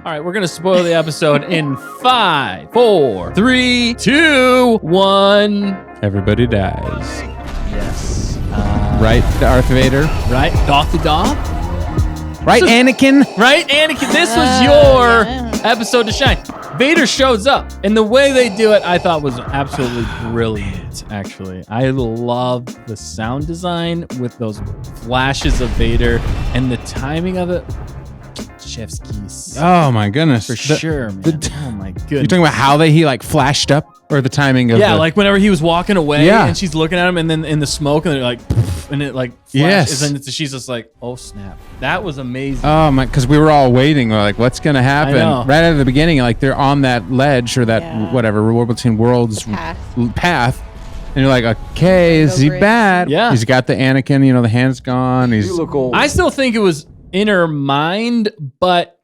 All right, we're going to spoil the episode in 5, 4, 3, 2, 1. Everybody dies. Yes. Right, Darth Vader. Right, Darth the Dog. Right, Anakin. Right, Anakin. This was your episode to shine. Vader shows up, and the way they do it, I thought was absolutely brilliant, actually. I loved the sound design with those flashes of Vader and the timing of it. Chef's kiss. Oh, my goodness. For sure, man. Oh, my goodness. You're talking about how he like flashed up? Or the timing of like whenever he was walking away and she's looking at him and then in the smoke and they're like, poof, and it like flashes and she's just like, oh snap. That was amazing. Oh my, because we were all waiting. We're like, what's going to happen? Right at the beginning, like they're on that ledge or that whatever, War Between Worlds path. And you're like, okay, is he bad? Yeah. He's got the Anakin, the hand's gone. You look old. I still think it was in her mind, but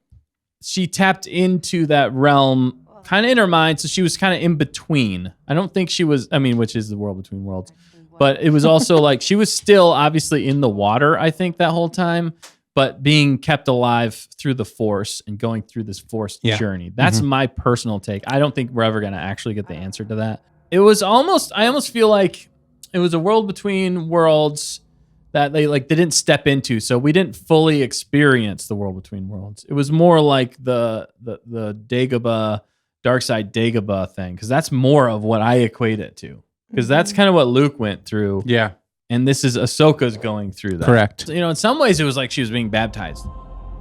she tapped into that realm kind of in her mind, so she was kind of in between. I don't think she was, which is the world between worlds, but it was also like she was still obviously in the water, I think, that whole time, but being kept alive through the Force and going through this Force journey. That's my personal take. I don't think we're ever going to actually get the answer to that. It was almost, I almost feel like it was a world between worlds that they didn't step into, so we didn't fully experience the world between worlds. It was more like the Dagobah, Dark Side Dagobah thing, because that's more of what I equate it to, because that's kind of what Luke went through. Yeah. And this is Ahsoka's going through that. Correct. In some ways it was like she was being baptized.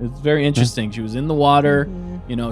It's very interesting. She was in the water,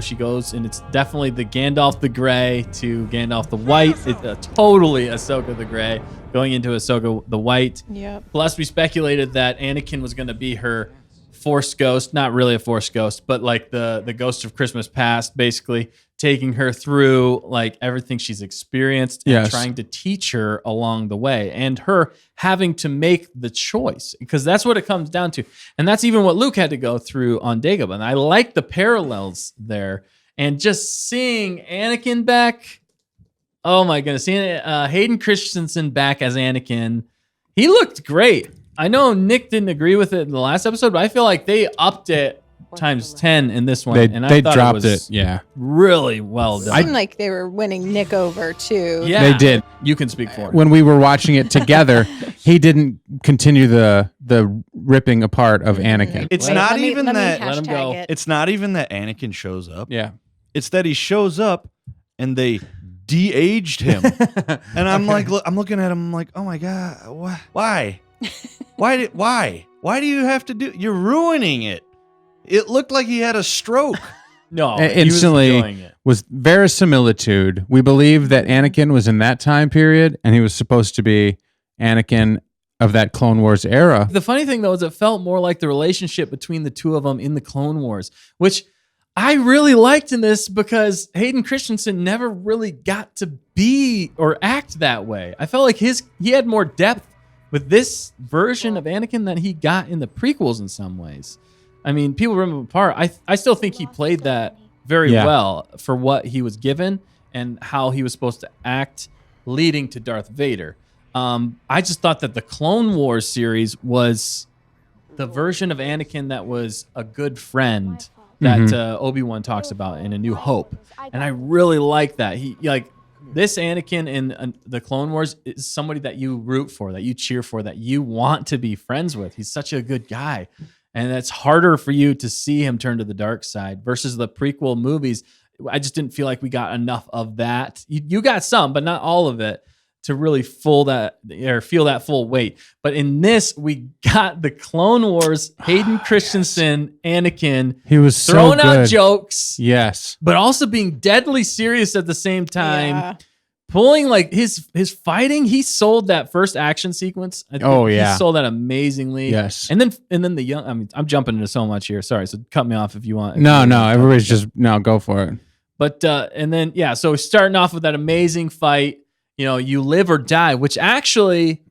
she goes, and it's definitely the Gandalf the Grey to Gandalf the White. It's totally Ahsoka the Grey going into Ahsoka the White. Yep. Plus we speculated that Anakin was going to be her Force ghost, not really a Force ghost, but like the ghost of Christmas past, basically taking her through like everything she's experienced and trying to teach her along the way, and her having to make the choice, because that's what it comes down to. And that's even what Luke had to go through on Dagobah. And I like the parallels there, and just seeing Anakin back. Oh my goodness. Seeing Hayden Christianson back as Anakin. He looked great. I know Nick didn't agree with it in the last episode, but I feel like they upped it times 10 in this one. They dropped it. Yeah. Really well done. It seemed like they were winning Nick over too. Yeah. They did. You can speak for it. When we were watching it together, he didn't continue the ripping apart of Anakin. It's not even that. Let him go. It's not even that Anakin shows up. Yeah. It's that he shows up and they de-aged him. And I'm like, I'm looking at him. I'm like, oh my God, why? Why do you have to do? You're ruining it. It looked like he had a stroke. No, instantly was verisimilitude. We believe that Anakin was in that time period, and he was supposed to be Anakin of that Clone Wars era. The funny thing though is it felt more like the relationship between the two of them in the Clone Wars, which I really liked in this, because Hayden Christensen never really got to be or act that way. I felt like he had more depth with this version of Anakin than he got in the prequels in some ways. I mean, people rip him apart. I still think he played that very well for what he was given and how he was supposed to act leading to Darth Vader. I just thought that the Clone Wars series was the version of Anakin that was a good friend that Obi-Wan talks about in A New Hope. And I really like that. This Anakin in the Clone Wars is somebody that you root for, that you cheer for, that you want to be friends with. He's such a good guy. And it's harder for you to see him turn to the dark side versus the prequel movies. I just didn't feel like we got enough of that. You got some, but not all of it to really feel that full weight. But in this, we got the Clone Wars, Hayden Christensen, Anakin. He was throwing so out jokes. Yes. But also being deadly serious at the same time. Yeah. Pulling like his fighting, he sold that first action sequence. He sold that amazingly. Yes, and then the young. I'm jumping into so much here. Sorry, so cut me off if you want. No, everybody's just go for it. But and then so starting off with that amazing fight. You live or die, which actually,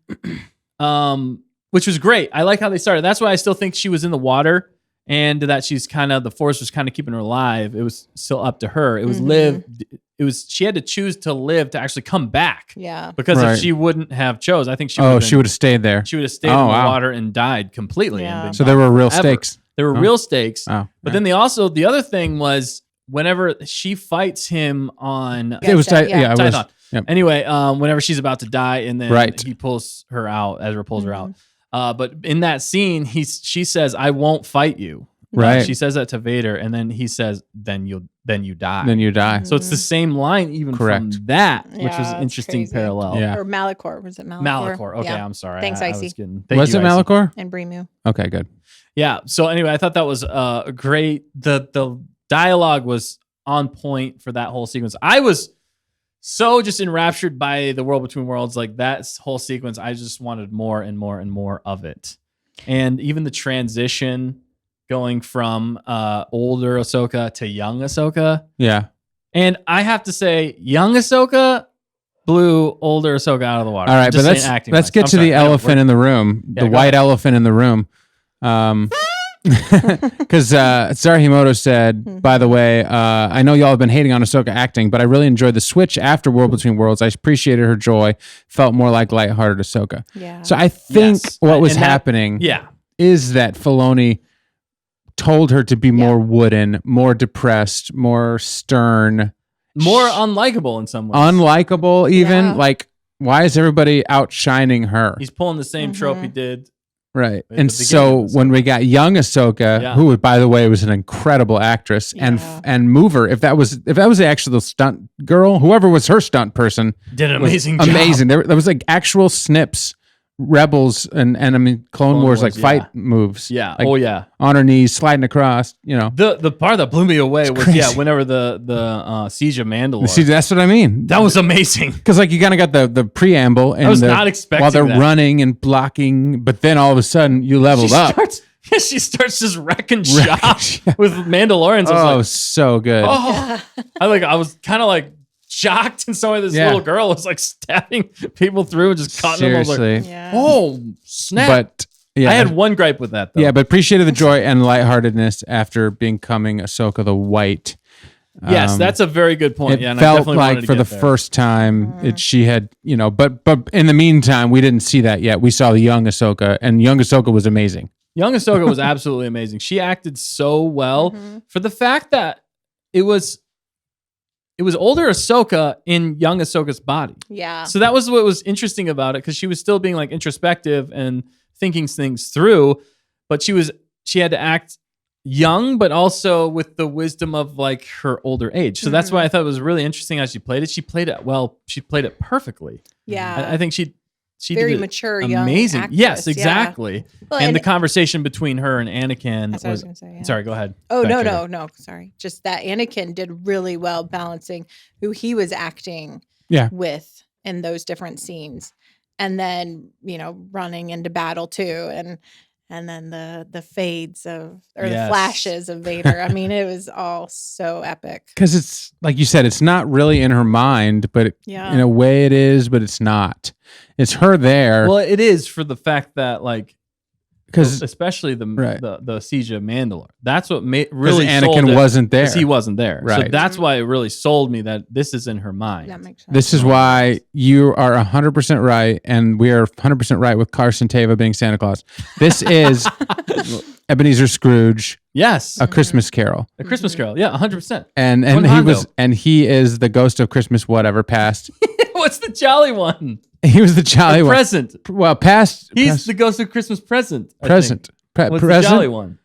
which was great. I like how they started. That's why I still think she was in the water, and that the Force was kind of keeping her alive. It was still up to her. It was live. She had to choose to live to actually come back. Yeah. Because if she wouldn't have chose, I think she would have stayed there. She would have stayed in the water and died completely. Yeah. So there were real stakes. There were real stakes. Oh, but then the other thing was whenever she fights him on It was Yeah. it was. Tython. Yep. Anyway, whenever she's about to die, and then Right. he pulls her out, Ezra pulls her Mhm. out. But in that scene, she says, "I won't fight you." Right. She says that to Vader, and then he says, "Then you die." Then you die. So it's the same line, even Correct. from that, which Yeah, was an it's interesting crazy. parallel. Yeah. Or Malachor. Was it Malachor? Malachor. Okay, Yeah. I'm sorry. Thanks, I Icy. was getting. Was it Icy. Malachor? And Brimu. Okay, good. Yeah. So anyway, I thought that was great. The dialogue was on point for that whole sequence. I was so just enraptured by the World Between Worlds, like that whole sequence. I just wanted more and more and more of it, and even the transition going from older Ahsoka to young Ahsoka. Yeah. And I have to say, young Ahsoka blew older Ahsoka out of the water. All right, Just but saying acting let's wise. get I'm to sorry. the I know, elephant in the room, Yeah, the go white ahead. elephant in the room. Because Sarahimoto said, by the way, I know y'all have been hating on Ahsoka acting, but I really enjoyed the switch after World Between Worlds. I appreciated her joy. Felt more like lighthearted Ahsoka. Yeah. So I think Yes. what was And that- happening Yeah. is that Filoni told her to be more wooden, more depressed, more stern, More unlikable in some ways. unlikable even. Yeah. Like, why is everybody outshining her? He's pulling the same trope he did. Right. At And the beginning so of when we got young Ahsoka, Yeah. who by the way was an incredible actress Yeah. and mover, if that was the actual stunt girl, whoever was her stunt person, Did an was amazing job. amazing. There was like actual snips, Rebels and I mean Clone Wars like Wars, fight yeah. moves. Yeah. Like, Oh yeah. on her knees, sliding across, you know. The part that blew me away was crazy. whenever the Siege of Mandalore. See, that's what I mean. That was amazing. Because like you kind of got the preamble and was not expecting while they're that. running and blocking, but then all of a sudden you leveled up. She starts just wrecking shop with Mandalorians. I was Oh, like, so good. oh, I was kind of like shocked, and so this Yeah. little girl was like stabbing people through and just cutting them. I was like, Seriously. Yeah. oh snap! But yeah, I had one gripe with that though. yeah, but appreciated the joy and lightheartedness after becoming Ahsoka the White. Yes, that's a very good point. It Yeah, and I felt definitely wanted like to for get the there. first time she had, you know, but in the meantime, we didn't see that yet. We saw the young Ahsoka, and young Ahsoka was amazing. Young Ahsoka was absolutely amazing. She acted so well for the fact that it was older Ahsoka in young Ahsoka's body. Yeah. So that was what was interesting about it, because she was still being like introspective and thinking things through, but she had to act young, but also with the wisdom of like her older age. So that's why I thought it was really interesting how she played it. She played it well. She played it perfectly. Yeah. I think she Very did it mature, young amazing. actress, Yes, yeah. exactly. Well, and and- the conversation between her and Anakin That's what I was gonna say, yeah. Sorry, go ahead. Oh, Back no, to no. Sorry. Just that Anakin did really well balancing who he was acting Yeah. with in those different scenes. And then, running into battle too. And then the fades the Yes. flashes of Vader. I mean, it was all so epic. Because it's like you said, it's not really in her mind, but Yeah. in a way it is, but it's not. It's her there Well, it is for the fact that like, because especially Right. the Siege of Mandalore. That's what really sold Anakin it, wasn't there. 'cause he wasn't there. So Right. that's why it really sold me that this is in her mind. That makes sense. This is why you are 100% right, and we are 100% right with Carson Teva being Santa Claus. This is Ebenezer Scrooge, Yes, A Christmas Carol, a Christmas Carol. Yeah, 100%. and Con he is the ghost of Christmas whatever past. What's the jolly one? He was the jolly The one. present. Well, past. He's past- the ghost of Christmas present. I present. think. Pre- What's present. the jolly one?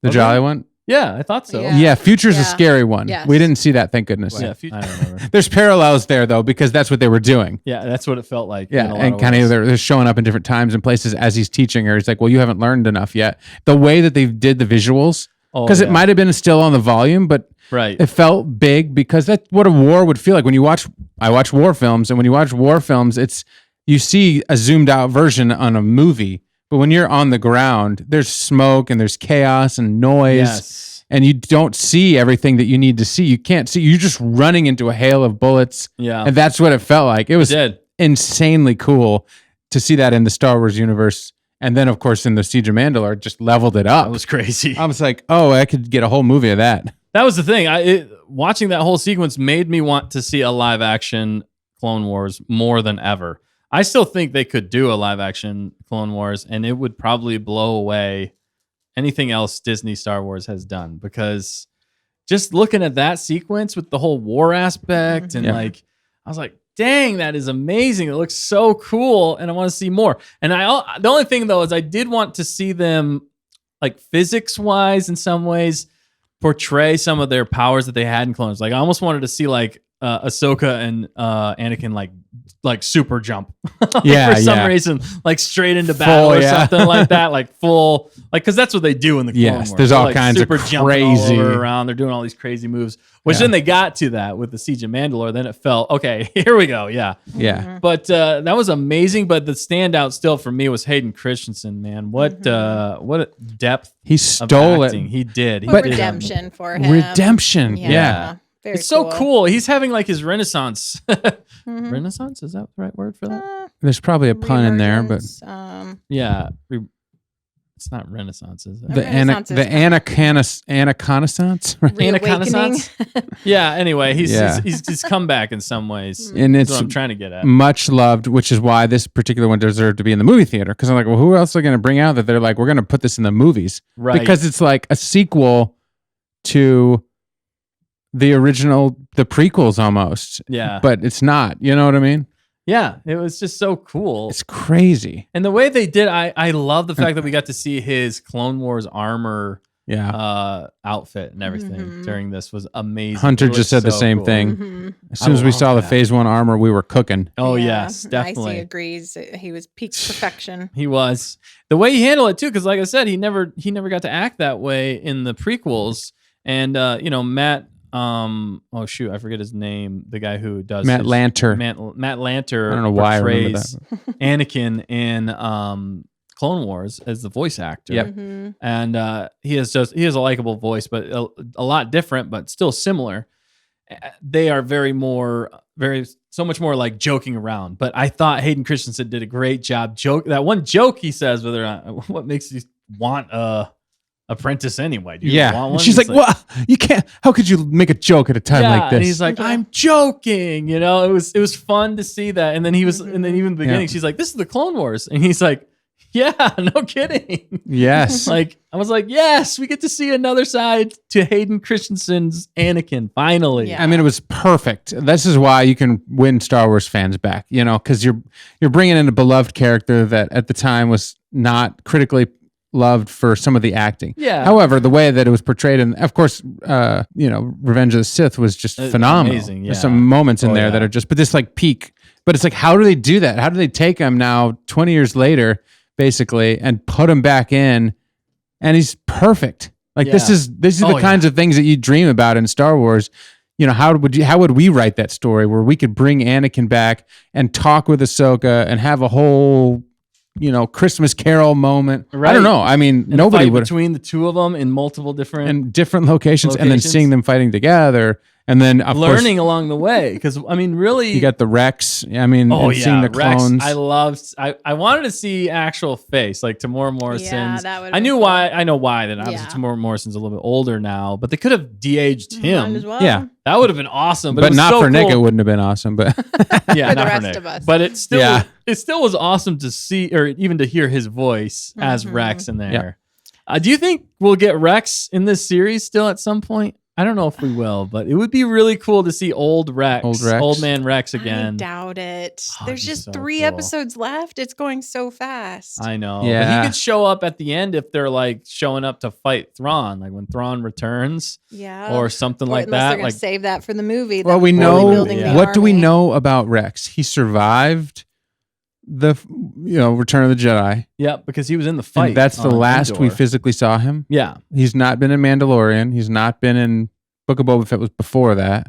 The Okay. jolly one. Yeah, I thought so. Yeah. Yeah, future's a Yeah. scary one. Yes. We didn't see that, thank goodness. Yeah, I don't remember. There's parallels there though, because that's what they were doing. Yeah, that's what it felt like. Yeah, in a lot and kind ways. of they're showing up in different times and places as he's teaching her. He's like, "Well, you haven't learned enough yet." The way that they did the visuals, Oh, because yeah. it might have been still on the volume, but Right. it felt big because that's what a war would feel like. When you watch, I watch war films, and when you watch war films, you see a zoomed out version on a movie, but when you're on the ground, there's smoke and there's chaos and noise. Yes. And you don't see everything that you need to see. You can't see. You're just running into a hail of bullets. Yeah. And that's what it felt like. It was did. insanely cool to see that in the Star Wars universe. And then, of course, in the Siege of Mandalore, it just leveled it up. That was crazy. I was like, oh, I could get a whole movie of that. That was the thing. Watching that whole sequence made me want to see a live action Clone Wars more than ever. I still think they could do a live action Clone Wars, and it would probably blow away anything else Disney Star Wars has done, because just looking at that sequence with the whole war aspect and Yeah. like, I was like, dang, that is amazing. It looks so cool. And I want to see more. And the only thing though, is I did want to see them like physics wise in some ways portray some of their powers that they had in Clone Wars. Like I almost wanted to see like Ahsoka and Anakin like super jump Yeah, for some yeah. reason, like straight into battle or yeah. something like that, like full, like because that's what they do in the Clone Yes, Wars. there's They're, all like, kinds of super jumping all crazy- over around. They're doing all these crazy moves, which Yeah. then they got to that with the Siege of Mandalore. Then it felt okay. Here we go. Yeah, Yeah. but that was amazing. But the standout still for me was Hayden Christensen. Man, what a depth He of stole acting it. he did. He But did. redemption for him. Redemption. Yeah. Very It's so cool. He's having like his renaissance. Mhm. Renaissance, is that the right word for that? There's probably a pun in there, but Reemergence, Yeah, it's not Renaissance, is it? the Renaissance is anaconnaissance. reawakening. Yeah. Anyway, he's Yeah. he's come back in some ways. And That's it's what I'm trying to get at. much loved, which is why this particular one deserved to be in the movie theater. Because I'm like, well, who else are going to bring out that they're like, we're going to put this in the movies? Right. Because it's like a sequel to the original, the prequels almost. Yeah. But it's not. You know what I mean? Yeah, it was just so cool. It's crazy. And the way they did, I love the fact that we got to see his Clone Wars armor Yeah. outfit and everything Mhm. during this was amazing. Hunter It just looked said the so same cool. thing. Mhm. As soon as we love saw the that. Phase 1 armor, we were cooking. Oh Yeah, yes, definitely. Icy agrees. He was peak perfection. He was the way he handled it too, because like I said, he never got to act that way in the prequels. And Matt, oh shoot, I forget his name. The guy who does Matt Lanter. Matt Lanter. I don't know why I remember portrays Anakin in Clone Wars as the voice actor. Yep. Mhm. And he has a likable voice, but a lot different, but still similar. They are so much more like joking around. But I thought Hayden Christensen did a great job. That one joke he says, whether or not, what makes you want a apprentice anyway? Do you want Yeah. one? And she's like, It's what? You can't. How could you make a joke at a time like this? And he's like, Yeah. I'm joking. It was fun to see that. And then and then even in the beginning, Yeah. she's like, this is the Clone Wars. And he's like, yeah, no kidding. yes. Like, I was like, yes, we get to see another side to Hayden Christensen's Anakin, finally. Yeah. I mean, it was perfect. This is why you can win Star Wars fans back, because you're bringing in a beloved character that at the time was not critically loved for some of the acting. Yeah. However, the way that it was portrayed, and of course, Revenge of the Sith was just phenomenal. Amazing, There's yeah. some moments in Oh, there yeah. that are just, but this like peak. But it's like, how do they do that? How do they take him now, 20 years later, basically, and put him back in, and he's perfect. Like this Yeah. is the Oh, kinds of things that you dream about in Star Wars. How would we write that story where we could bring Anakin back and talk with Ahsoka and have a whole, Christmas Carol moment? I Right. don't know. I mean, And nobody fight would between the two of them in multiple different in different locations, and then Locations. seeing them fighting together, and then of course learning along the way. Because I mean, really, you got the Rex. I mean, oh and yeah, seeing the Rex. clones. I wanted to see actual face like Tamora Morrison's. Yeah, that would've I been knew cool. why. I know why. That obviously Yeah. Tamora Morrison's a little bit older now, but they could have de-aged him. Might as well. Yeah. That would have been awesome. But, but it was not so for Nick. cool. It wouldn't have been awesome. But Yeah, For the not rest Nick. of us. But it still Yeah. was awesome to see, or even to hear his voice as Mhm. Rex in there. Do you think we'll get Rex in this series still at some point? I don't know if we will, but it would be really cool to see old Rex, old man Rex I again. doubt it. Oh, There's it'd be just so 3 cool. episodes left. It's going so fast. I know. But Yeah. he could show up at the end if they're like showing up to fight Thrawn, like when Thrawn returns Yeah. or something Or like unless that. they're going Like, to save that for the movie. well, them we fully know building the what do we army. know about Rex? He survived the Return of the Jedi. yeah, because he was in the fight. And that's the on last we Endor. physically saw him. Yeah. He's not been in Mandalorian. He's not been in Book of Boba Fett. Was before that.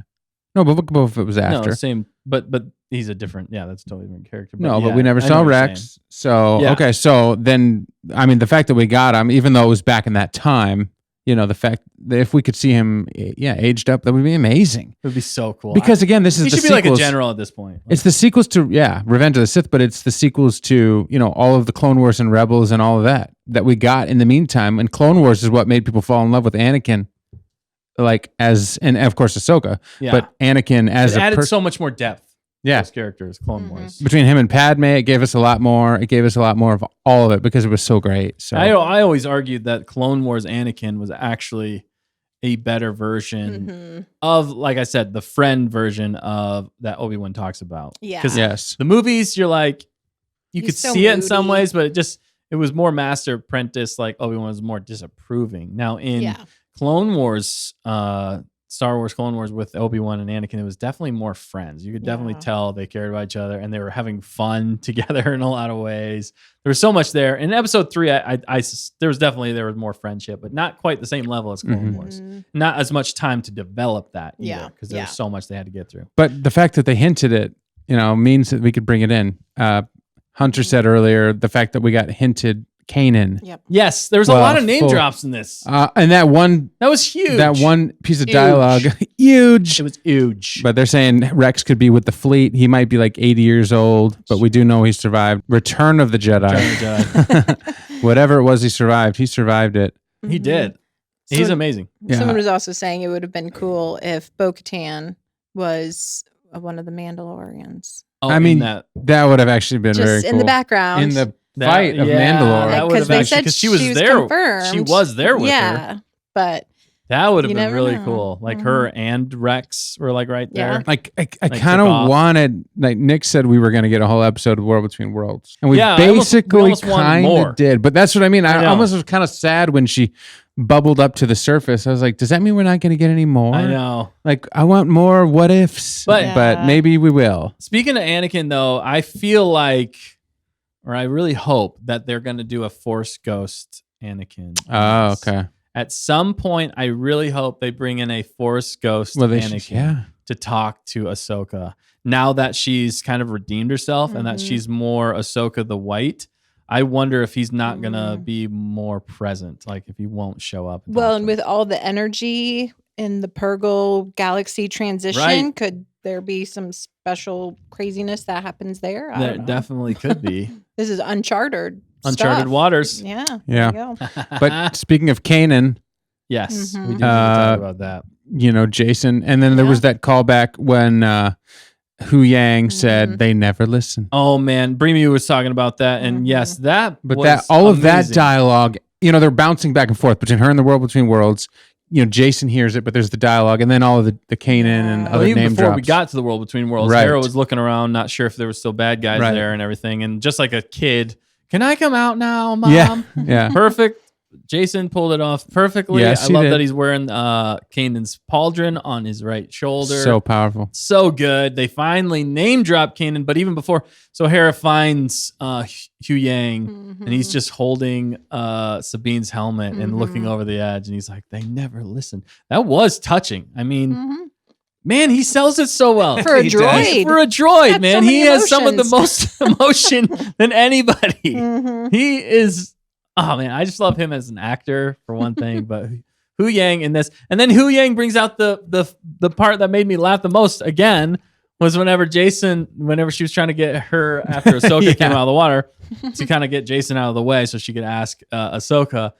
No, but Book of Boba Fett was after. No, same, but he's a different. Yeah, that's a totally different character. No, yeah, but we never I know saw what you're Rex. saying. So Yeah. okay, so then I mean the fact that we got him, even though it was back in that time, the fact that if we could see him, aged up, that would be amazing. It would be so cool. Because again, this is he the should be like a sequels. general at this point. It's the sequels to Revenge of the Sith, but it's the sequels to all of the Clone Wars and Rebels and all of that we got in the meantime. And Clone Wars is what made people fall in love with Anakin, and of course Ahsoka, Yeah. but Anakin as it a added so much more depth. Yeah. Those characters, Clone Mhm. Wars. between him and Padme, it gave us a lot more. It gave us a lot more of all of it because it was so great. So I always argued that Clone Wars Anakin was actually a better version Mhm. of, like I said, the friend version of that Obi-Wan talks about. Yeah. 'Cause Yes. the movies, you're like, you He's could so see it in some moody. ways, but it was more Master Apprentice. Like Obi-Wan was more disapproving. Now in Yeah. Clone Wars, Star Wars Clone Wars with Obi-Wan and Anakin, it was definitely more friends. You could definitely Yeah. tell they cared about each other and they were having fun together in a lot of ways. There was so much there. In Episode 3, there was more friendship, but not quite the same level as Clone Mhm. Wars. Mhm. Not as much time to develop that either, Yeah, because there was yeah. so much they had to get through. But the fact that they hinted it, means that we could bring it in. Hunter said earlier the fact that we got hinted Kanan. Yep. Yes, there was a Well, lot of name full- drops in this. And that one That was huge. piece of Huge. dialogue, huge. It was huge. But they're saying Rex could be with the fleet. He might be like 80 years old, but we do know he survived. Return of the Jedi. Return of the Whatever it was, he survived. He survived it. He Mhm. did. He's So- amazing. Yeah. Someone was also saying it would have been cool if Bo-Katan was one of the Mandalorians. Oh, I in mean, that that would have actually been very Just cool. in the background. In the fight of Mandalore. That would Because have they actually, said because she was there. confirmed. She was there with her. Yeah. But That would have You been never really know. cool. Like her and Rex were like right Yeah. there. Like I Like, kind took off. of wanted, like Nick said, we were going to get a whole episode of World Between Worlds, and we Yeah, we basically almost wanted kind more. of did. But that's what I mean. I I know. almost was kind of sad when she bubbled up to the surface. I was like, does that mean we're not going to get any more? I know. Like I want more what ifs, But- Yeah. maybe we will. Speaking of Anakin, though, I feel like, or I really hope that they're going to do a Force Ghost Anakin. in Oh, this. okay. At some point, I really hope they bring in a Force Ghost Well, they Anakin should, yeah. to talk to Ahsoka. Now that she's kind of redeemed herself and that Mhm. she's more Ahsoka the White, I wonder if he's not going to Mm. be more present, like if he won't show up. and well, talk and to with all the energy in the Purgle galaxy transition, Right. could there be some special craziness that happens there? I There don't know. definitely could be. This is uncharted. Uncharted stuff. waters. Yeah. Yeah. There you go. But speaking of Kanan, yes, we Mhm. do need to talk about that. Jacen, and then there Yeah. was that callback when Huyang said Mhm. they never listen. Oh man, Bremu was talking about that, and Mhm. yes, that. But was that all of that amazing. dialogue, they're bouncing back and forth between her and the World Between Worlds. Jacen hears it, but there's the dialogue, and then all of the Kanan and Yeah. Well, other even name before drops. we got to the World Between Worlds, Right. Hera was looking around, not sure if there was still bad guys Right. there and everything, and just like a kid, can I come out now, Mom? Yeah, yeah. Perfect. Jason pulled it off perfectly. Yes, I he love did. that he's wearing Kanan's pauldron on his right shoulder. So powerful. So good. They finally name drop Kanan, but even before, so Hera finds Huyang, and he's Mhm. just holding Sabine's helmet and looking Mhm. over the edge, and he's like, "They never listen." That was touching. I mean, Mhm. man, he sells it so well. For a He does. droid. For a droid, Had man, so he many has some of the emotions. most emotion than anybody. Mhm. He is. Oh man, I just love him as an actor for one thing, but Huyang in this, and then Huyang brings out the part that made me laugh the most again was whenever she was trying to get her after Ahsoka Yeah. came out of the water to kind of get Jacen out of the way so she could ask Ahsoka.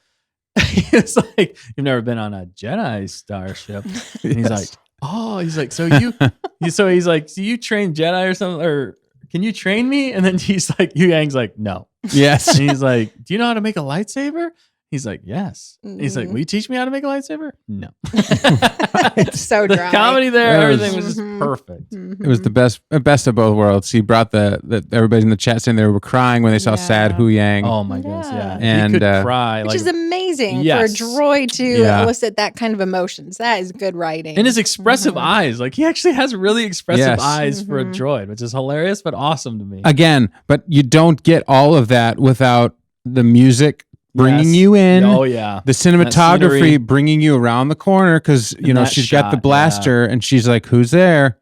It's like, you've never been on a Jedi starship, and he's like, oh, he's like, so he's like, so you train Jedi or something, or can you train me? And then he's like, Huyang's like, no. Yes. And he's like, do you know how to make a lightsaber? He's like, yes. He's like, Mhm. will you teach me how to make a lightsaber? No. So The dry. comedy there, That was- everything was just Mhm. perfect. It was the best of both worlds. He brought the everybody in the chat saying they were crying when they saw sad Yeah. Huyang. Oh my goodness, yeah. Yeah. And, he could cry. Which Like, is amazing Yes. for a droid to Yeah. elicit that kind of emotions. That is good writing. and his expressive Mhm. eyes. Like, he actually has really expressive Yes. eyes for a Mhm. droid, which is hilarious, but awesome to me. Again, but you don't get all of that without the music bringing Yes. you in. Oh, yeah. The scenery. cinematography bringing you around the corner because And that she's got the shot, blaster and she's like, "Who's there?"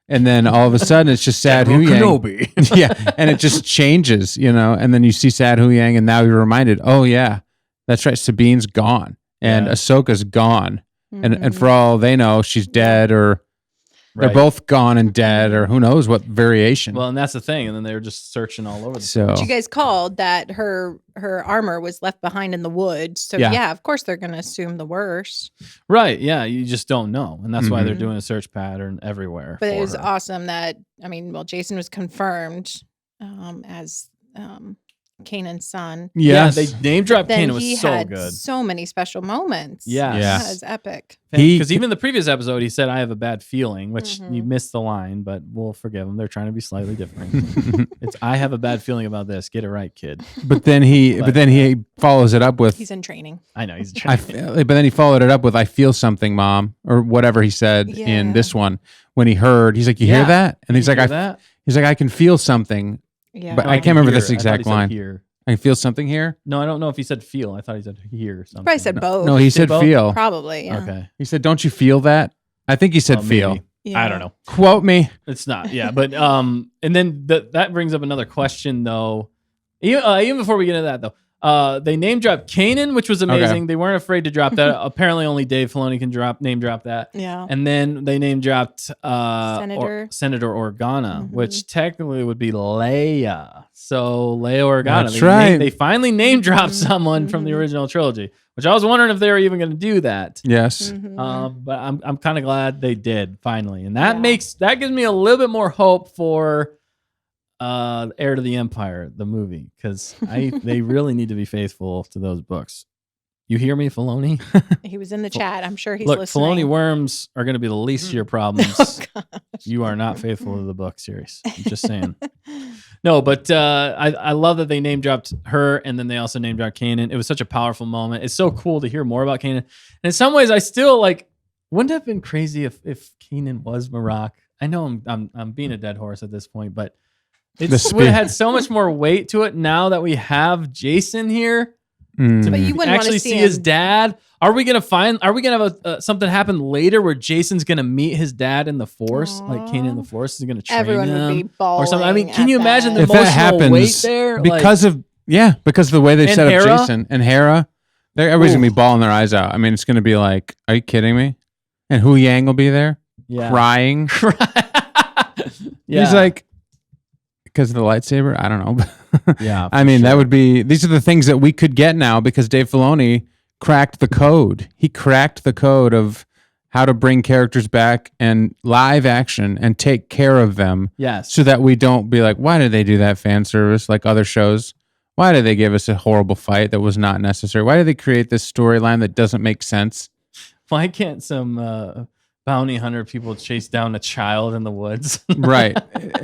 And then all of a sudden it's just sad Huyang. Yeah, and it just changes, and then you see sad Huyang, and now you're reminded, oh yeah, that's right, Sabine's gone and Yeah. Ahsoka's gone, and Mhm. for all they know, she's dead or they're Right. both gone and dead or who knows what variation. Well, and that's the thing. And then they were just searching all over the so But you guys called that her armor was left behind in the woods. So Yeah. yeah, of course they're going to assume the worst. Right. Yeah. You just don't know. And that's why they're Mhm. doing a search pattern everywhere. But it for was her. awesome that Jason was confirmed as Kanan's son. Yes. Yeah, they name dropped Then Kanan. he Was so had good. so many special moments. Yes. Yes. That was epic. Because even the previous episode, he said, "I have a bad feeling," which Mhm. you missed the line, but we'll forgive him. They're trying to be slightly different. It's, "I have a bad feeling about this. Get it right, kid." but then he follows it up with He's in training. I know he's I trying. but then he followed it up with "I feel something, Mom," or whatever he said Yeah. in this one when he heard. He's like, "You hear Yeah. that?" And he's like, that? He's like, "I can feel something." Yeah. But No, I can't remember hear. this I thought exact he said line. Hear. I feel something here. No, I don't know if he said feel. I thought he said hear. Something. Probably said both. No, he said both? feel. Probably. Yeah. Okay. He said, "Don't you feel that?" I think he said Well, feel. maybe. Yeah. I don't know. Quote me. It's not. Yeah, but and then that brings up another question though. Even before we get into that though, they name dropped Kanan, which was amazing. Okay. They weren't afraid to drop that. Apparently, only Dave Filoni can name drop that. Yeah. And then they name dropped Senator Organa, Mhm. which technically would be Leia. So Leia Organa. That's right. They finally name dropped Mhm. someone from the Mhm. original trilogy, which I was wondering if they were even going to do that. Yes. Mhm. But I'm kind of glad they did finally, and that Yeah. gives me a little bit more hope for Heir to the Empire, the movie, because they really need to be faithful to those books. You hear me, Filoni? He was in the chat. I'm sure he's Look, listening. Filoni worms are going to be the least of your problems. Oh, gosh. You are not faithful to the book series. I'm just saying. No, but I love that they name dropped her, and then they also name dropped Kanan. It was such a powerful moment. It's so cool to hear more about Kanan. And in some ways, I still wouldn't it have been crazy if Kanan was Marok. I know I'm being a dead horse at this point, but it would have had so much more weight to it now that we have Jacen here. Mm. But you wouldn't Actually want to see see his him. dad. Are we gonna have something happen later where Jason's gonna meet his dad in the Force, like Kanan in the Force is gonna train Everyone him would be bawling. or something? I mean, can at you imagine the If emotional that happens, weight there? because of the way they And set up Hera? Jacen and Hera, everybody's gonna be Ooh. bawling their eyes out. I mean, it's gonna be like, are you kidding me? And Huyang will be there crying. Yeah. He's like, because of the lightsaber. I don't know. Yeah, I mean, that would be. These are the things that we could get now because Dave Filoni cracked the code. He cracked the code of how to bring characters back and live action and take care of them. Yes. So that we don't be like, why did they do that fan service like other shows? Why did they give us a horrible fight that was not necessary? Why did they create this storyline that doesn't make sense? Why can't some bounty hunter people chase down a child in the woods? Right.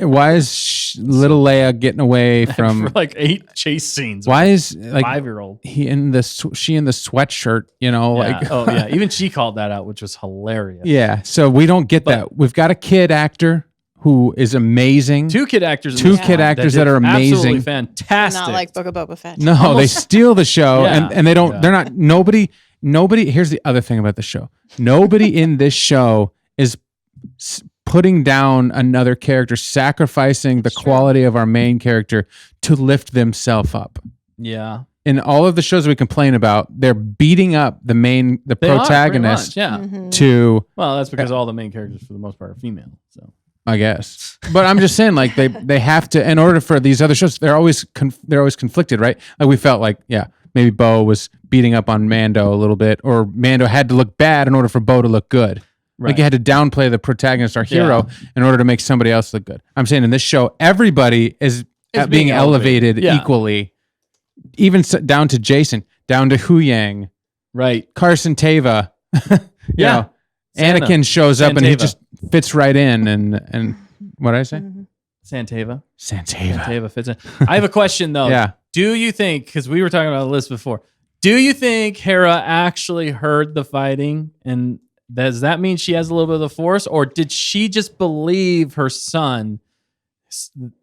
Why is little Leia getting away from For like 8 chase scenes. why is like 5-year-old? she in the sweatshirt, like Oh yeah, even she called that out, which was hilarious. yeah. So we don't get that. We've got a kid actor who is amazing. 2 kid actors. in Two this kid one actors did that are absolutely amazing. fantastic. Not like Book of Boba Fett. No, they steal the show Yeah. and they don't. Yeah. They're not. Nobody. Here's the other thing about the show. Nobody in this show is putting down another character, sacrificing the Sure. quality of our main character to lift themselves up. Yeah, In all of the shows we complain about, they're beating up the They are, pretty protagonist much, yeah. Mhm. to, Well, that's because all the main characters, for the most part, are female. So I guess. But I'm just saying, like they have to, in order for these other shows, they're always conflicted, right? Like we felt like, yeah, maybe Bo was beating up on Mando a little bit, or Mando had to look bad in order for Bo to look good. Like you had to downplay the protagonist, our hero, in order to make somebody else look good. I'm saying in this show, everybody is Is being being elevated elevated. Yeah. equally, even down to Jacen, down to Huyang, right. Carson Teva. you Yeah. know, Santa. Anakin shows up and he Santeva. just fits right in. And what did I say? Mhm. Santeva. Santeva. Santeva fits in. I have a question though. Yeah. Do you think, because we were talking about this before, do you think Hera actually heard the fighting? And does that mean she has a little bit of the Force? Or did she just believe her son?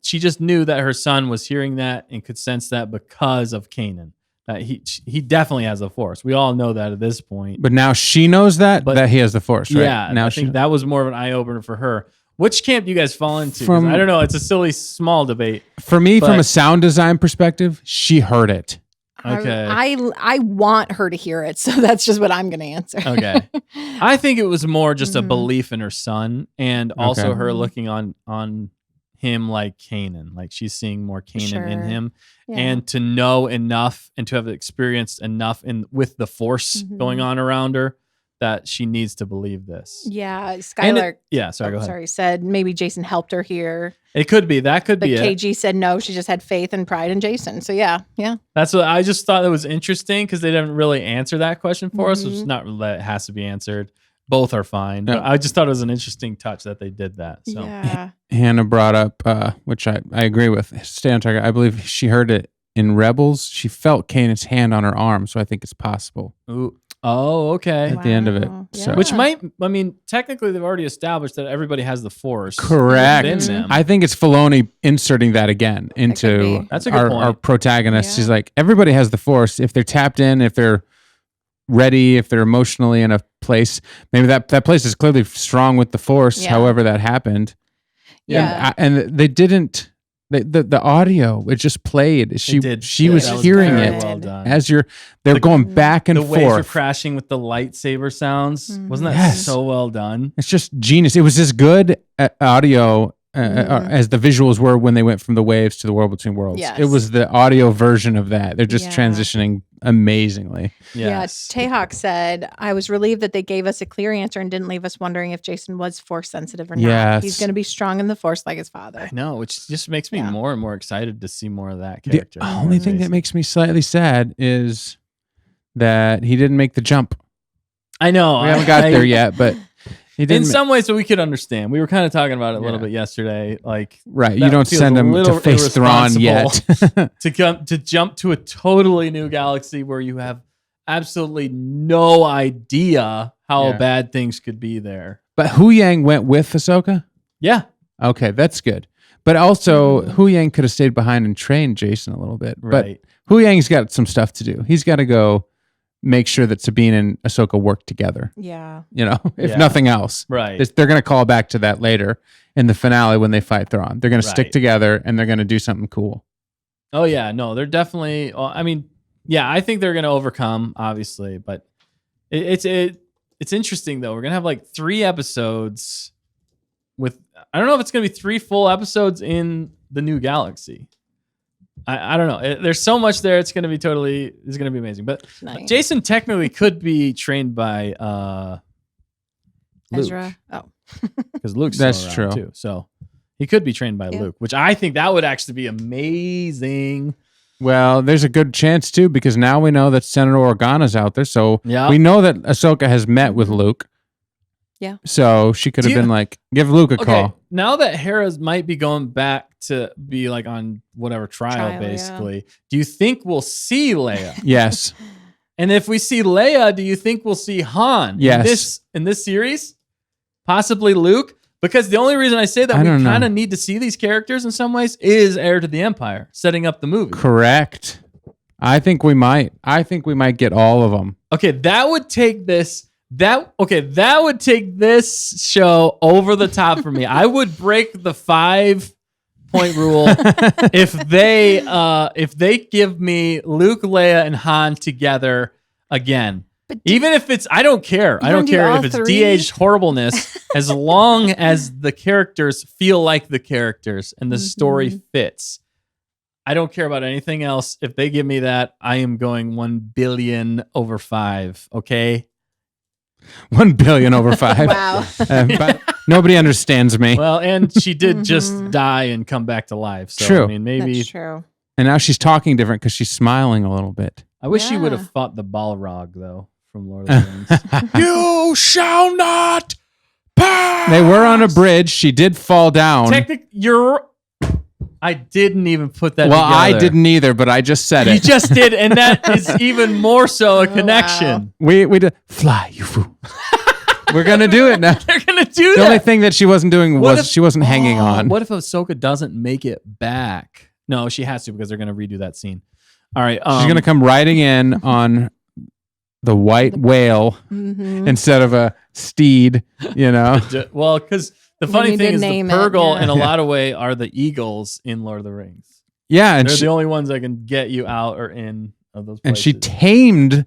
She just knew that her son was hearing that and could sense that because of Kanan. That he definitely has the Force. We all know that at this point. But now she knows that he has the Force, right? Yeah, Now I think that was more of an eye opener for her. Which camp do you guys fall into? 'Cause From- I don't know. It's a silly small debate. for me, from but- a sound design perspective, she heard it. Okay. I want her to hear it, so that's just what I'm going to answer. Okay. I think it was more just a Mhm. belief in her son, and also Okay. her Mhm. looking on him like Kanan, like she's seeing more Kanan in Sure. him, Yeah. and to know enough and to have experienced enough with the Force Mhm. going on around her that she needs to believe this. Yeah, And Skylar. sorry, go ahead. Sorry, said maybe Jacen helped her here, It could be. That could but be it. KG said no. She just had faith and pride in Jacen. So yeah. That's what I just thought that was interesting because they didn't really answer that question for us. Which is Mhm. not that it has to be answered. Both are fine. But Yeah. I just thought it was an interesting touch that they did that. So Yeah. Hannah brought up, which I agree with. Stay on target. I believe she heard it in Rebels. She felt Kanan's hand on her arm, so I think it's possible Ooh. Oh, okay. at the end of it. Wow. So. Yeah. Which technically they've already established that everybody has the Force. Correct. within them. I think it's Filoni inserting that again into be. That's a good point. our protagonist. Yeah. He's like, everybody has the Force. If they're tapped in, if they're ready, if they're emotionally in a place, maybe that place is clearly strong with the Force, Yeah. however that happened. Yeah. And they didn't, the audio, it just played. She did. was That was hearing very it well done. as they're The- going back and the waves are forth. crashing with the lightsaber sounds. Wasn't that Yes. so well done? It's just genius. It was as good audio as the visuals were when they went from the waves to the world between worlds. Yes. It was the audio version of that. They're just Yeah. transitioning amazingly. Yes. Yeah, Tayhawk said, I was relieved that they gave us a clear answer and didn't leave us wondering if Jacen was Force sensitive or not. Yes. He's going to be strong in the Force like his father. I know, which just makes me Yeah. more and more excited to see more of that The character. only thing that makes me slightly sad is that he didn't make the jump. I know. We haven't got there yet, but he In didn't. some ways, that we could understand. We were kind of talking about it a little Yeah. bit yesterday. Like right. You that don't feels send a him to little face Thrawn yet. to jump to a totally new galaxy where you have absolutely no idea how Yeah. bad things could be there. But Huyang went with Ahsoka? Yeah, Okay, that's good. But also, Huyang could have stayed behind and trained Jacen a little bit. right. But Huyang's got some stuff to do. He's got to go make sure that Sabine and Ahsoka work together, Yeah. if Yeah. nothing else. Right. They're going to call back to that later in the finale when they fight Thrawn. They're going to stick Right. together and they're going to do something cool. Oh yeah, no, they're definitely. I mean, yeah, I think they're going to overcome, obviously, but it's interesting though. We're gonna have like 3 episodes with. I don't know if it's gonna be 3 full episodes in the new galaxy. I don't know. There's so much there. It's gonna be amazing. But Nice. Jacen technically could be trained by Luke, Ezra. Oh. because Luke's That's still around true. too. So he could be trained by Yeah. Luke, which I think that would actually be amazing. Well, there's a good chance too, because now we know that Senator Organa's out there. So Yeah. we know that Ahsoka has met with Luke. Yeah. So she could Do have you- been like, give Luke a Okay, call. now that Hera's might be going back to be like on whatever trial, Yeah. basically, do you think we'll see Leia? Yes. And if we see Leia, do you think we'll see Han? Yes. In this series? Possibly Luke? Because the only reason I say that I we don't know. kind of need to see these characters in some ways is Heir to the Empire, setting up the movie. Correct. I think we might get all of them. Okay, that would take this show over the top for me. I would break the 5-point rule if they give me Luke, Leia, and Han together again. But Even if it's, I don't care. I You don't wanna do care all if it's 3? de-aged horribleness, as long as the characters feel like the characters and the story fits. I don't care about anything else. If they give me that, I am going 1 billion over 5. Okay. 1 billion over 5. Wow. But nobody understands me. Well, and she did just die and come back to life. So, True. I mean, maybe That's true. And now she's talking different because she's smiling a little bit. I wish she would Yeah. have fought the Balrog though from Lord of the Rings. You shall not pass. They were on a bridge. She did fall down. I didn't even put that Well, together. I didn't either, but I just said You it. just did, and that is even more so a connection. We did fly, you fool. We're gonna do it now. They're gonna do The that. only thing that she wasn't doing What was if- she wasn't hanging on. What if Ahsoka doesn't make it back? No, she has to because they're gonna redo that scene. All right, She's gonna come riding in on the white whale Mhm. instead of a steed. Well, because the We funny need thing to is the name it, Purgle, yeah. in a lot of way, are the eagles in Lord of the Rings. Yeah, and They're she, the only ones that can get you out or in of those and places. she tamed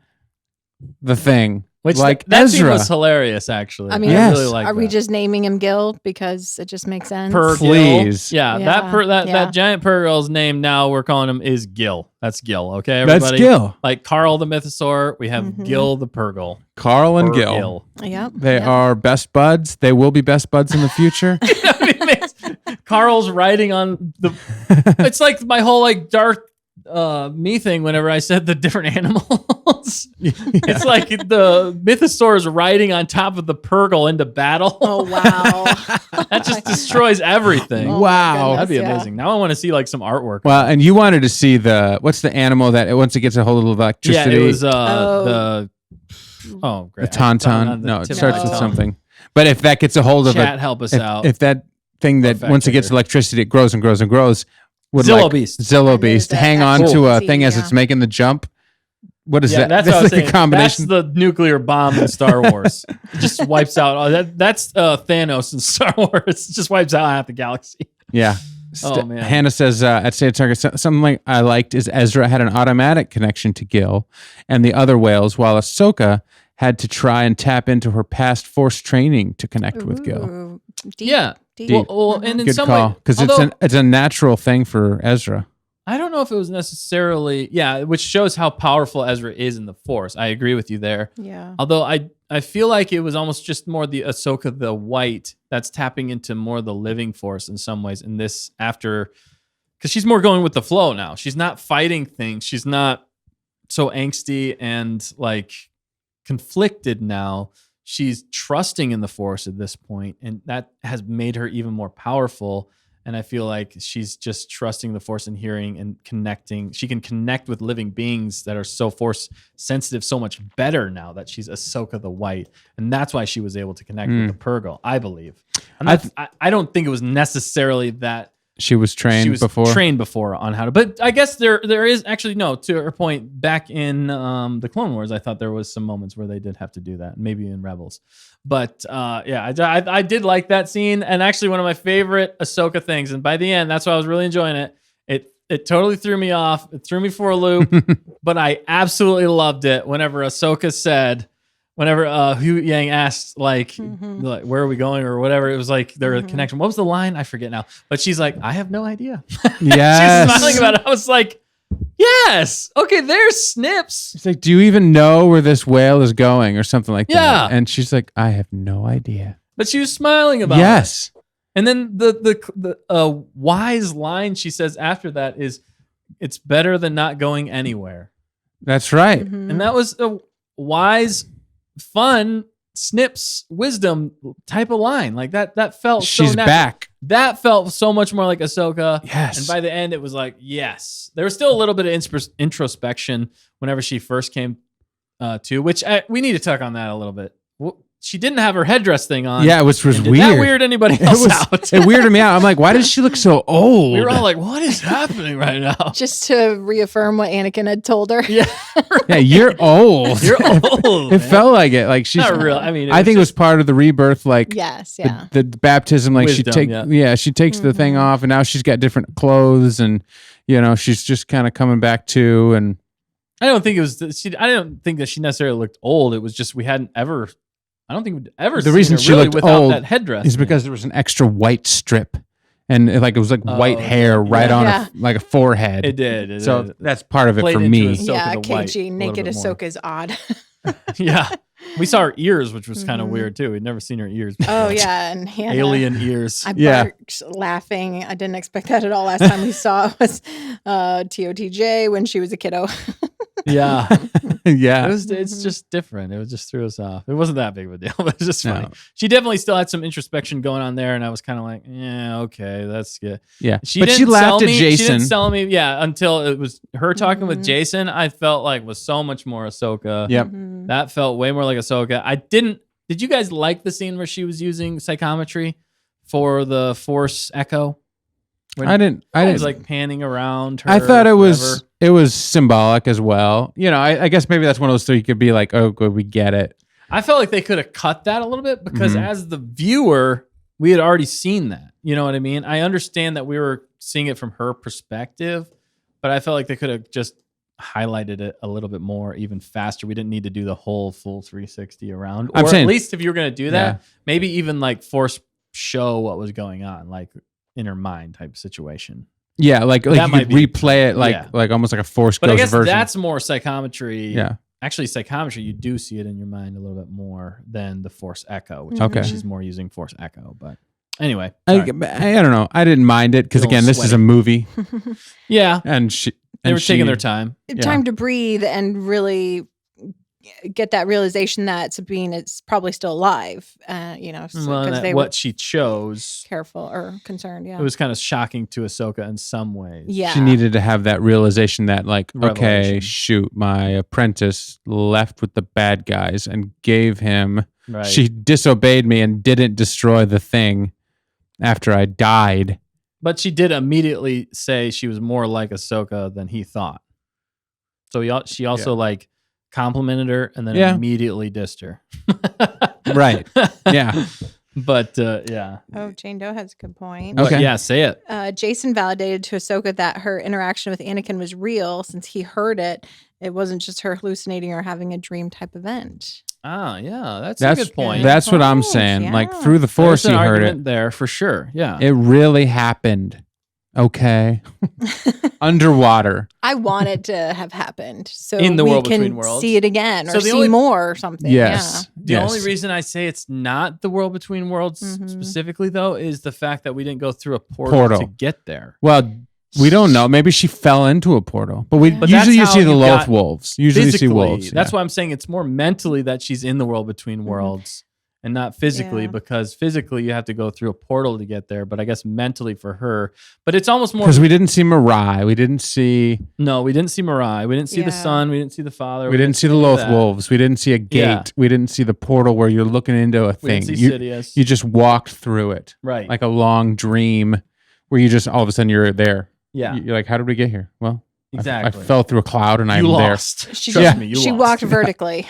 the thing. Which like that scene Ezra. was hilarious, actually. I mean, I Yes. really like Are we that. just naming him Gil because it just makes sense? Per Please. Gil. Yeah, Yeah, that giant Purgil's name now we're calling him is Gil. That's Gil. Okay, That's everybody. Gil. Like Carl the Mythosaur, we have Mhm. Gil the Purgil. Carl and Gil. Gil. Yep. They yep. are best buds. They will be best buds in the future. Carl's riding on the. It's like my whole like Darth me thing. Whenever I said the different animals, it's like the Mythosaur is riding on top of the Purgil into battle. Oh wow. That just destroys everything. Oh, my Wow. goodness, That'd be yeah. amazing. Now I want to see like some artwork. Well, and you wanted to see what's the animal that once it gets a hold of Yeah, electricity? it was Oh. the the tauntaun. No, it tip of starts my with tongue. something. But if that gets a hold of Chat, it, help us out. if that thing that fact once it gets checker. electricity, it grows and grows and grows. Would Zillo like Beast. Zillo And there's Beast the hang on to a actual thing as yeah. it's making the jump. What is that? That's what I was like saying. a combination. That's the nuclear bomb in Star Wars. It just wipes out. That's Thanos in Star Wars. It just wipes out half the galaxy. Yeah. Oh, man. Hannah says at State Target, something like I liked is Ezra had an automatic connection to Gil and the other whales, while Ahsoka had to try and tap into her past Force training to connect with Gil. Ooh, deep, Yeah. deep. Well, and in Good some call, way, because although it's a natural thing for Ezra. I don't know if it was necessarily which shows how powerful Ezra is in the Force. I agree with you there. Yeah. Although I feel like it was almost just more the Ahsoka the White that's tapping into more the living Force in some ways in this after, because she's more going with the flow now. She's not fighting things. She's not so angsty and like conflicted now. She's trusting in the Force at this point, and that has made her even more powerful. And I feel like she's just trusting the Force and hearing and connecting. She can connect with living beings that are so Force sensitive so much better now that she's Ahsoka the White. And that's why she was able to connect with the Purgil, I believe. And I don't think it was necessarily that She was trained she was before. trained before on how to. But I guess there is actually, no, to her point, back in the Clone Wars, I thought there was some moments where they did have to do that, maybe in Rebels. But I did like that scene, and actually one of my favorite Ahsoka things. And by the end, that's why I was really enjoying it. It totally threw me off. It threw me for a loop, but I absolutely loved it whenever Ahsoka said, whenever Huyang asked, like, where are we going or whatever, it was like their connection. What was the line? I forget now. But she's like, I have no idea. Yes. She's smiling about it. I was like, yes. Okay, there's Snips. She's like, do you even know where this whale is going or something like Yeah. that? And she's like, I have no idea. But she was smiling about it. Yes. And then the wise line she says after that is, it's better than not going anywhere. That's right. And that was a wise, fun Snips wisdom type of line. Like that felt She's so natural. back. That felt so much more like Ahsoka. Yes. And by the end, it was like, yes. There was still a little bit of introspection whenever she first came to, which we need to talk on that a little bit. She didn't have her headdress thing on. Yeah, which was Did weird. that weird anybody else out? It weirded me out. I'm like, why does she look so old? We were all like, what is happening right now? Just to reaffirm what Anakin had told her. Yeah. yeah, you're old. You're old. It man. felt like it. Like she's Not real. I mean, I think it was part of the rebirth, like Yes. Yeah. the baptism. Like Wisdom, she takes the thing off, and now she's got different clothes, and she's just kind of coming back to. And I don't think it was. I don't think that she necessarily looked old. It was just we hadn't ever. I don't think we'd ever. the seen reason her she really looked without old that headdress is because there was an extra white strip, and it was like white hair right on Yeah. like a forehead. it did. So that's part of it Played for into me. Ahsoka Yeah. the White KG a naked little bit more. Ahsoka is odd. Yeah, we saw her ears, which was kind of weird too. We'd never seen her ears. Oh before. yeah, and Hannah, alien ears. I Yeah. barked laughing. I didn't expect that at all. Last time we saw it was TOTJ when she was a kiddo. Yeah, yeah. it's just different. It just threw us off. It wasn't that big of a deal, but it's just No. funny. She definitely still had some introspection going on there, and I was kind of like, yeah, okay, that's good. Yeah. She But didn't she laughed sell at me. She didn't Jacen. sell me, until it was her talking with Jacen. I felt like was so much more Ahsoka. Yep. That felt way more like Ahsoka. Did you guys like the scene where she was using psychometry for the Force Echo? When I didn't. it was like panning around her. I thought it forever? was symbolic as well. I guess maybe that's one of those three you could be like, oh, good, we get it. I felt like they could have cut that a little bit because Mhm. as the viewer, we had already seen that. You know what I mean? I understand that we were seeing it from her perspective, but I felt like they could have just highlighted it a little bit more, even faster. We didn't need to do the whole full 360 around. I'm Or saying- at least if you're going to do that, Yeah. maybe even like force show what was going on, like in her mind type situation. Yeah, like That you might could be- replay it yeah. like almost like a Force But I Ghost guess version. that's more psychometry. Yeah. Actually, psychometry, you do see it in your mind a little bit more than the Force Echo, which Okay. she's more using Force Echo. But anyway, I sorry. don't know. I didn't mind it because Feel again, this is a sweaty. movie, yeah, and she they and were taking she- their time. Time to breathe and really get that realization that Sabine is probably still alive. Well, Because and they what were she chose, careful or concerned. Yeah. it was kind of shocking to Ahsoka in some ways. Yeah. She needed to have that realization that, like, okay, Revelation. shoot, my apprentice left with the bad guys and gave him. Right. She disobeyed me and didn't destroy the thing after I died. But she did immediately say she was more like Ahsoka than he thought. So she also like complimented her and then Yeah. immediately dissed her. Right. Yeah. But yeah. Oh, Jane Doe has a good point. But Okay. yeah, say it. Jacen validated to Ahsoka that her interaction with Anakin was real since he heard it. It wasn't just her hallucinating or having a dream type event. Ah, yeah, that's a good point. That's what I'm point, saying. Like yeah. through the Force, There's you an heard argument it. there for sure. Yeah. It really happened. Okay. Underwater. I want it to have happened so In the we world can between worlds. see it again or So the see only- more or something. Yes. The Yes. only reason I say it's not the world between worlds Mhm. specifically, though, is the fact that we didn't go through a portal. to get there. Well, we don't know. Maybe she fell into a portal. But But usually you that's see how the you Loth got wolves. Usually you see Physically, wolves. that's yeah. why I'm saying it's more mentally that she's in the world between worlds and not physically, Yeah. because physically you have to go through a portal to get there. But I guess mentally for her, but it's almost more. Because we didn't see Mirai. We didn't see No, we didn't see Mirai. We didn't see the Yeah. son. We didn't see the father. we didn't see the any of Loth that. wolves. We didn't see a gate. Yeah. We didn't see the portal where you're looking into a We thing. didn't see You, Sidious. you just walked through it. Right. Like a long dream where you just all of a sudden you're there. yeah. You're like, how did we get here? Well, Exactly. I fell through a cloud and You I'm there. lost. She Trust just- me, you she lost. walked vertically.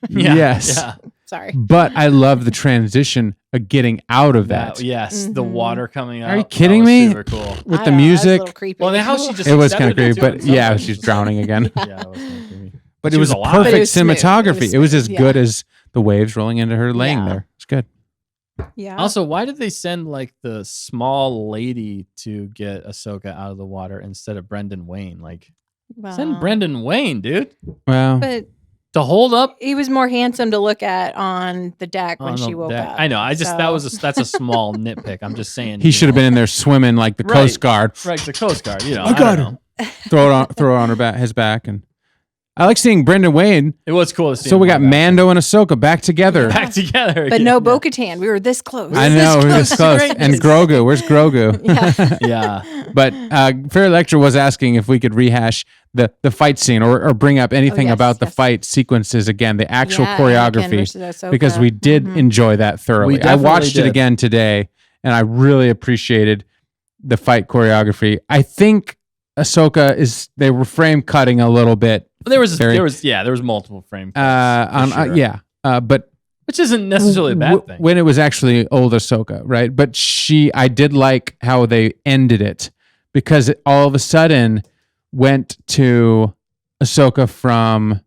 Yeah. Yes. Yeah. Sorry. But I love the transition of getting out of that. Yes. The Mhm. water coming out. Are you that kidding was me? Super cool. With I the know, that was a music. little creepy. Well, then how she just It was kind of accepted creepy, it but too in yeah, some she's ways. drowning again. Yeah, it was kind of creepy. But She it was alive. perfect But it was smooth. cinematography. It It was was as smooth, good yeah. as the waves rolling into her laying Yeah. there. It's good. Yeah. Also, why did they send like the small lady to get Ahsoka out of the water instead of Brendan Wayne? Like, send Well, Brendan Wayne, dude, Well, But to hold up he was more handsome to look at on the deck when on she the woke deck. up. I know. I just that's So- a small nitpick. I'm just saying he should have been in there swimming like the Right. Coast Guard. right. The Coast Guard. You know, I got don't know. Throw it on her back, his back, and I like seeing Brendan Wayne. It was cool to see. So him we got come back. Mando and Ahsoka back together. back together, But yeah. no Bo-Katan. We were this close. I know, we're this close. And Grogu, where's Grogu? Yeah. Yeah. But Fair Electra was asking if we could rehash the fight scene or bring up anything yes, about the yes. fight sequences again, the actual Yeah, Anakin versus choreography, Ahsoka. because we did Mhm. enjoy that thoroughly. I definitely watched it did. again today, and I really appreciated the fight choreography. I think Ahsoka they were frame cutting a little bit. There was Very- multiple frame cuts, for sure. But which isn't necessarily a bad thing. when it was actually old Ahsoka, right? But I did like how they ended it because it all of a sudden went to Ahsoka from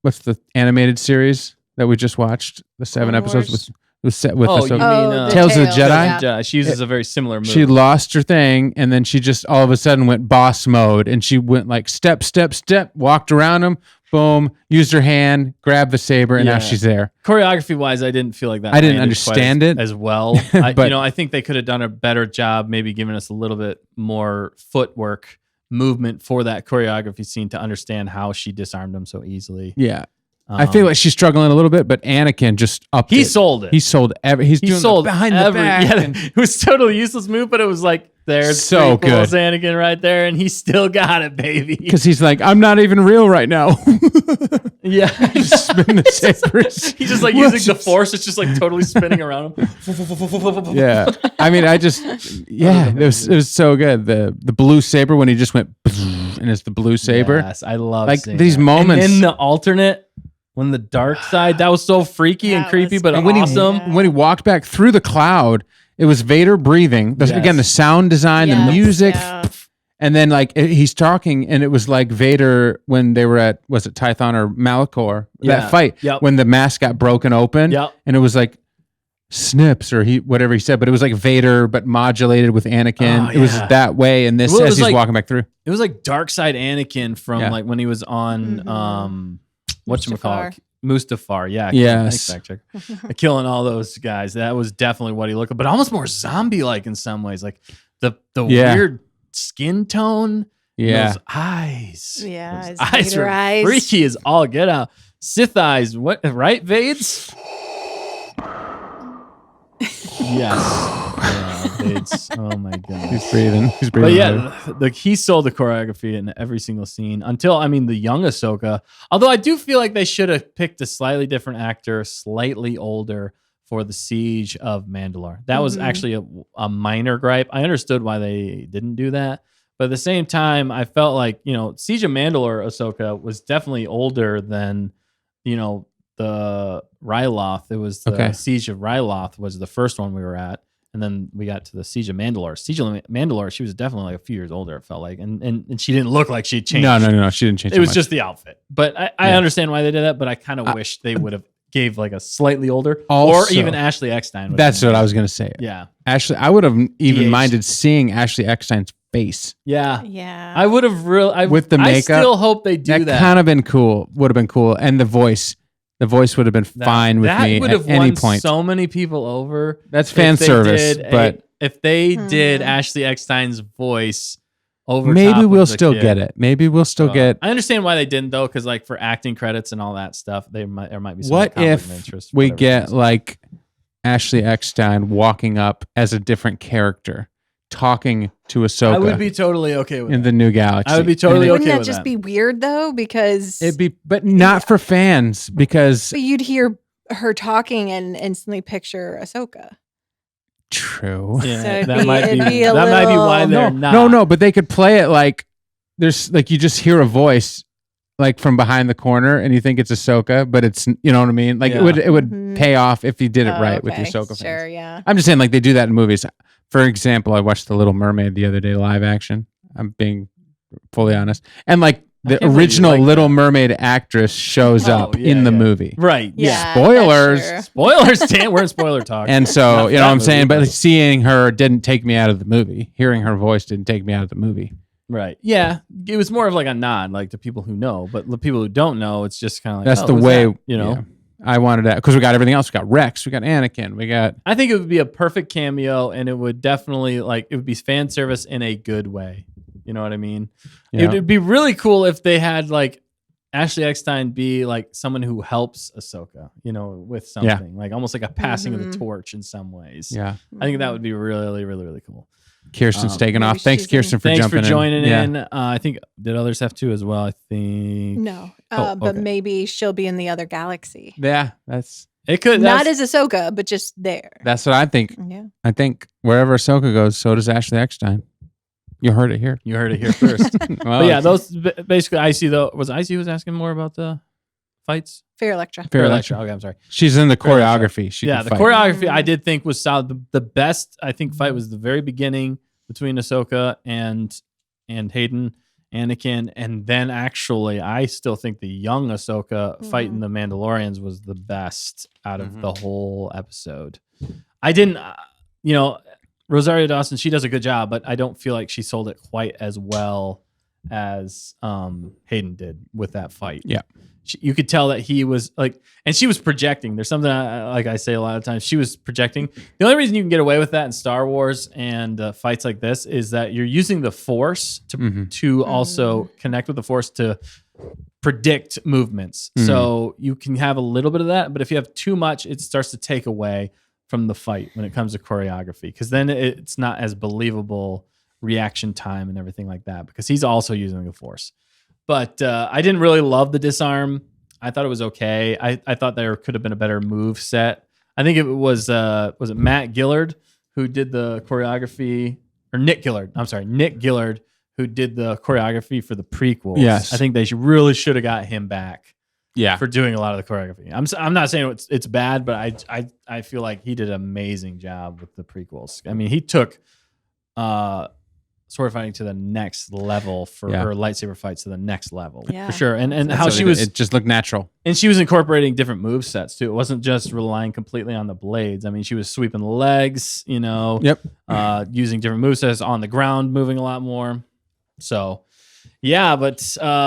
what's the animated series that we just watched? The 7 Clone episodes Wars? with set with Oh, Ahsoka. you mean the Tales of the Tales, Jedi? yeah. She uses a very similar move. She lost her thing, and then she just all of a sudden went boss mode, and she went like step, walked around him, boom, used her hand, grabbed the saber, and now Yeah. she's there. Choreography wise, I didn't feel like that. I didn't landed quite understand it. as well. But- I think they could have done a better job, maybe giving us a little bit more footwork movement for that choreography scene to understand how she disarmed him so easily. Yeah. I feel like she's struggling a little bit, but Anakin just upped he it. sold it. He sold he's He doing sold the behind every, the back. Yeah, and- it was totally useless move, but it was like there's So prequels good. Anakin right there, and he still got it, baby. Because he's like, I'm not even real right now. Yeah, Just spin the sabers. he's just like using the force. It's just like totally spinning around him. Yeah. I mean, it was so good. The blue saber when he just went and it's the blue saber. Yes, I love Like, seeing these that. moments- And then the alternate, when the dark side, that was so freaky and That creepy, was but And when awesome. he when he walked back through the cloud, it was Vader breathing. Yes. Again, the sound design, Yes, the music, yeah. And then like he's talking, and it was like Vader when they were at, was it Tython or Malachor? Yeah. That fight Yep. when the mask got broken open. Yep. And it was like snips or whatever he said, but it was like Vader but modulated with Anakin. Oh, It was yeah. that way in this Well, it as was he's like- walking back through. It was like Dark Side Anakin from Yeah. like when he was on whatchamacallit? Mustafar. Yeah. Yes. Thanks, fact check. Killing all those guys. That was definitely what he looked like, but almost more zombie-like in some ways. Like the Yeah. weird skin tone. Yeah. Those eyes. Yeah, Those his eyes Vader were eyes. freaky as all get out. Sith eyes. What? Right, Vades? Yes. Yeah, Vades. Oh my god. He's breathing. He's But breathing. yeah, he sold the choreography in every single scene until, the young Ahsoka. Although I do feel like they should have picked a slightly different actor, slightly older, for the Siege of Mandalore. That was actually a minor gripe. I understood why they didn't do that. But at the same time, I felt like, Siege of Mandalore Ahsoka was definitely older than, the Ryloth. It was the Siege of Ryloth was the first one we were at. And then we got to the Siege of Mandalore. Siege of Mandalore, she was definitely like a few years older, it felt like. And she didn't look like she'd changed. No. She didn't change. It was much. just the outfit. But I understand why they did that, but I kind of wish they would have gave like a slightly older, or Also- even Ashley Eckstein. That's what I was gonna say. Yeah. Ashley, I would have even De-aged. minded seeing Ashley Eckstein's face. Yeah. Yeah. I would have With the I makeup, still hope they do that. kind of been cool. Would have been cool, and the voice would have been fine with me would at have any won point. so many people over. That's if fan they service, did but if they did Ashley Eckstein's voice over, maybe top of we'll the still kid. get it. Maybe we'll still get. I understand why they didn't though, because like for acting credits and all that stuff, there might be some What conflict if of interest, we whatever it get is. like Ashley Eckstein walking up as a different character, talking to Ahsoka I would be totally okay with in that. the new galaxy? I would be totally And Wouldn't okay that with just that. be weird though? Because It'd be, but not for fans because but you'd hear her talking and instantly picture Ahsoka. true. Yeah, So it'd that be- might be it'd be a that might be why little- they're not. No, but they could play it like there's like you just hear a voice like from behind the corner and you think it's Ahsoka, but it's, you know what I mean? Like Yeah. it would Mhm. pay off if you did it Oh, right with the okay. Ahsoka Sure, fans. yeah. I'm just saying like they do that in movies. For example, I watched The Little Mermaid the other day live action. I'm being fully honest. And like I the can't believe you original like Little that. Mermaid actress shows Oh, up yeah, in the yeah. movie. Right. Yeah, Yeah. Spoilers. that's true. Spoilers. Damn, we're in spoiler talk. And so, Not you know that what I'm movie, saying? But but- seeing her didn't take me out of the movie. Hearing her voice didn't take me out of the movie. Right. Yeah. It was more of like a nod, like to people who know, but the people who don't know, it's just kind of like, That's oh, the who's way, that? You know. yeah. I wanted that because we got everything else. We got Rex, we got Anakin, we got. I think it would be a perfect cameo, and it would definitely it would be fan service in a good way. You know what I mean? Yeah. It would be really cool if they had like Ashley Eckstein be like someone who helps Ahsoka, with something like almost like a passing of the torch in some ways. Yeah. I think that would be really, really, really cool. Kirsten's taking maybe off. Thanks, she's in- Kirsten, for Thanks jumping for joining Yeah. in. I think did others have to as well? I think No. Oh, But okay. maybe she'll be in the other galaxy. Yeah, that's it could Not that's- as Ahsoka, but just there. what I think. Yeah. I think wherever Ahsoka goes, so does Ashley Eckstein. You heard it here. you heard it here first. Well, But yeah, those basically Icy though was Icy who was asking more about the fights. Fair Electra. Fair Electra. Electra. Okay, I'm sorry. She's in the Fair Electra. choreography. She Yeah, can the fight. choreography I did think was solid. The best I think fight was the very beginning between Ahsoka and Hayden, Anakin, and then actually I still think the young Ahsoka fighting the Mandalorians was the best out of the whole episode. I didn't, Rosario Dawson, she does a good job, but I don't feel like she sold it quite as well as Hayden did with that fight. Yeah. You could tell that he was like, and she was projecting. There's something like I say a lot of times. She was projecting. The only reason you can get away with that in Star Wars and fights like this is that you're using the Force to also connect with the Force to predict movements. So you can have a little bit of that, but if you have too much, it starts to take away from the fight when it comes to choreography, because then it's not as believable reaction time and everything like that, because he's also using the Force. But I didn't really love the disarm. I thought it was okay. I thought there could have been a better move set. I think it was it Matt Gillard who did the choreography, or Nick Gillard. I'm sorry, Nick Gillard, who did the choreography for the prequels. Yes. I think they really should have got him back Yeah. for doing a lot of the choreography. I'm not saying it's bad, but I feel like he did an amazing job with the prequels. I mean, he took sword fighting to the next level for Yeah. her lightsaber fights to the next level Yeah. for sure. And how So she was it just looked natural. and she was incorporating different move sets too. It wasn't just relying completely on the blades. I mean, she was sweeping the legs, Yep. using different move sets on the ground, moving a lot more. So, yeah, but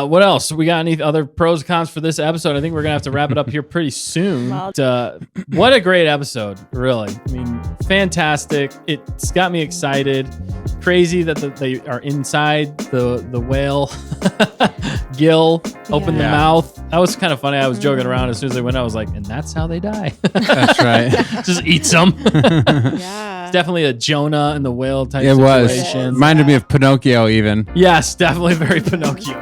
what else? We got any other pros and cons for this episode? I think we're going to have to wrap it up here pretty soon. Well- But, what a great episode, really. I mean, fantastic. It's got me excited. Crazy that they are inside the whale gill, open the Yeah. mouth. That was kind of funny. I was joking around as soon as they went out. I was like, and that's how they die. That's right. Just eat some. Yeah. It's definitely a Jonah and the whale type It was. situation. Reminded me of Pinocchio even. Yes, definitely very Pinocchio.